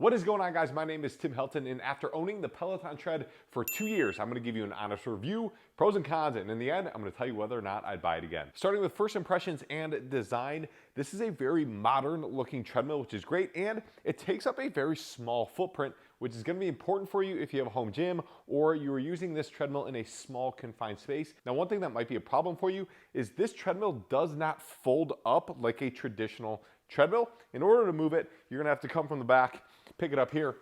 What is going on, guys? My name is Tim Helton, and after owning the Peloton Tread for 2 years, I'm gonna give you an honest review, pros and cons, and in the end, I'm gonna tell you whether or not I'd buy it again. Starting with first impressions and design, this is a very modern looking treadmill, which is great, and it takes up a very small footprint, which is gonna be important for you if you have a home gym or you are using this treadmill in a small confined space. Now, one thing that might be a problem for you is this treadmill does not fold up like a traditional treadmill. In order to move it, you're gonna have to come from the back, pick it up here,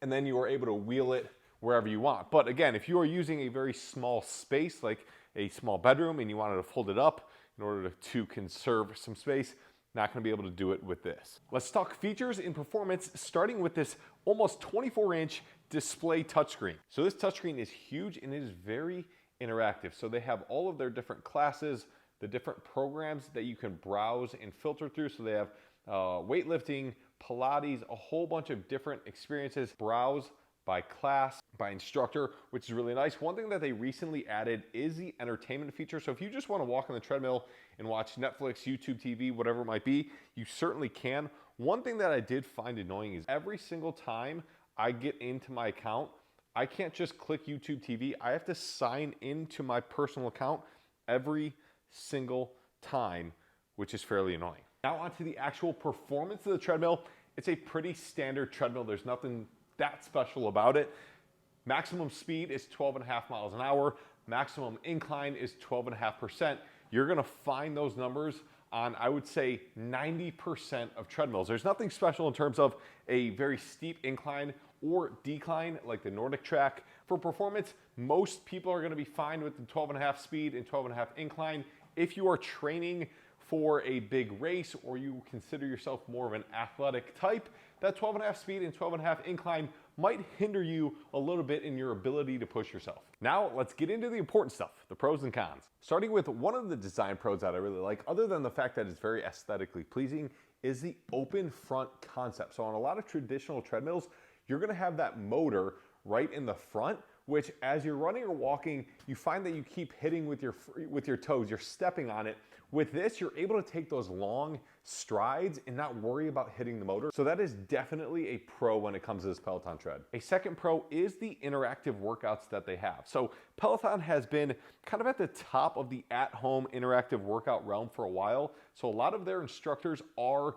and then you are able to wheel it wherever you want. But again, if you are using a very small space, like a small bedroom, and you wanted to fold it up in order to conserve some space, not gonna be able to do it with this. Let's talk features and performance, starting with this almost 24-inch display touchscreen. So this touchscreen is huge and it is very interactive. So they have all of their different classes, the different programs that you can browse and filter through. So they have weightlifting, Pilates, a whole bunch of different experiences. Browse by class, by instructor, which is really nice. One thing that they recently added is the entertainment feature. So if you just want to walk on the treadmill and watch Netflix, YouTube TV, whatever it might be, you certainly can. One thing that I did find annoying is every single time I get into my account, I can't just click YouTube TV. I have to sign into my personal account every single time, which is fairly annoying. Now onto the actual performance of the treadmill. It's a pretty standard treadmill. There's nothing that special about it. Maximum speed is 12.5 miles an hour. Maximum incline is 12.5%. You're gonna find those numbers on, I would say, 90% of treadmills. There's nothing special in terms of a very steep incline or decline like the Nordic track. For performance, most people are gonna be fine with the 12.5 speed and 12.5 incline. If you are training for a big race or you consider yourself more of an athletic type, that 12.5 speed and 12.5 incline might hinder you a little bit in your ability to push yourself. Now let's get into the important stuff, the pros and cons. Starting with one of the design pros that I really like, other than the fact that it's very aesthetically pleasing, is the open front concept. So on a lot of traditional treadmills, you're gonna have that motor right in the front, which as you're running or walking, you find that you keep hitting with your toes, you're stepping on it. With this, you're able to take those long strides and not worry about hitting the motor. So that is definitely a pro when it comes to this Peloton Tread. A second pro is the interactive workouts that they have. So Peloton has been kind of at the top of the at-home interactive workout realm for a while. So a lot of their instructors are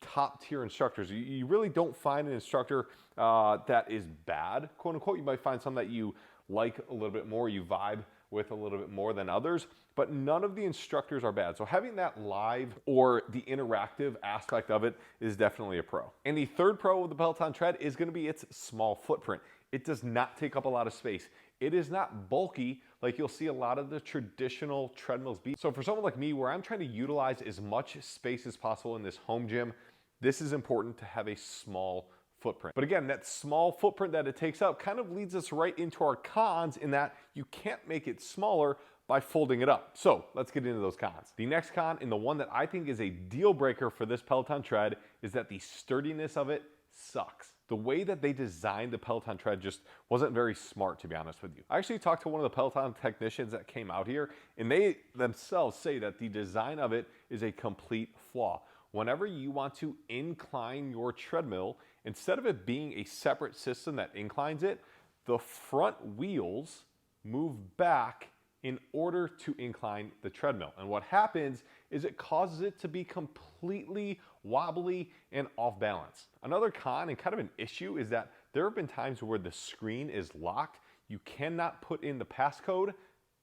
top tier instructors. You really don't find an instructor that is bad, quote unquote. You might find some that you like a little bit more, you vibe with a little bit more than others, but none of the instructors are bad. So having that live or the interactive aspect of it is definitely a pro. And the third pro of the Peloton Tread is gonna be its small footprint. It does not take up a lot of space. It is not bulky like you'll see a lot of the traditional treadmills be. So for someone like me, where I'm trying to utilize as much space as possible in this home gym, this is important to have a small footprint. But again, that small footprint that it takes up kind of leads us right into our cons, in that you can't make it smaller by folding it up. So let's get into those cons. The next con, and the one that I think is a deal breaker for this Peloton Tread, is that the sturdiness of it sucks. The way that they designed the Peloton Tread just wasn't very smart, to be honest with you. I actually talked to one of the Peloton technicians that came out here, and they themselves say that the design of it is a complete flaw. Whenever you want to incline your treadmill, instead of it being a separate system that inclines it, the front wheels move back in order to incline the treadmill. And what happens is it causes it to be completely wobbly and off balance. Another con and kind of an issue is that there have been times where the screen is locked. You cannot put in the passcode,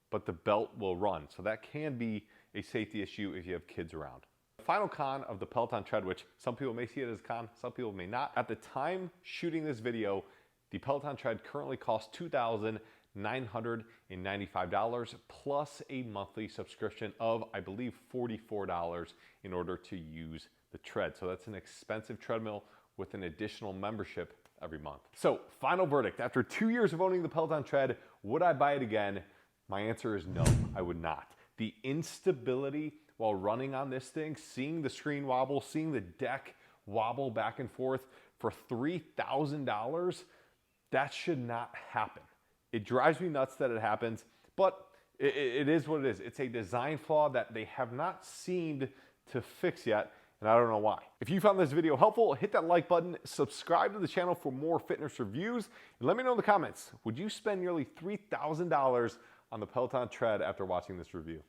but the belt will run. So that can be a safety issue if you have kids around. Final con of the Peloton Tread, which some people may see it as a con, some people may not. At the time shooting this video, the Peloton Tread currently costs $2,995 plus a monthly subscription of, I believe, $44 in order to use the tread. So that's an expensive treadmill with an additional membership every month. So final verdict, after 2 years of owning the Peloton Tread, would I buy it again? My answer is no, I would not. The instability while running on this thing, seeing the screen wobble, seeing the deck wobble back and forth for $3,000, that should not happen. It drives me nuts that it happens, but it is what it is. It's a design flaw that they have not seemed to fix yet, and I don't know why. If you found this video helpful, hit that like button, subscribe to the channel for more fitness reviews, and let me know in the comments, would you spend nearly $3,000 on the Peloton Tread after watching this review?